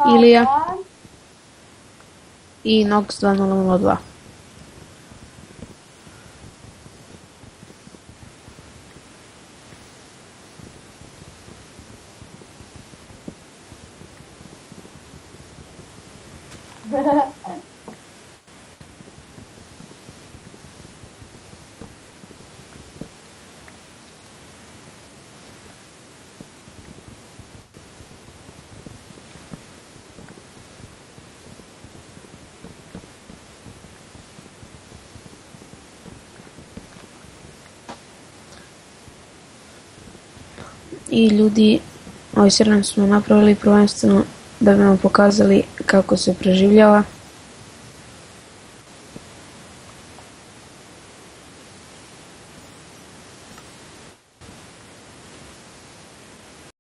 Ilija i Nox 2002. I ljudi, ovaj server smo napravili prvenstveno da bi vam pokazali kako se preživljava.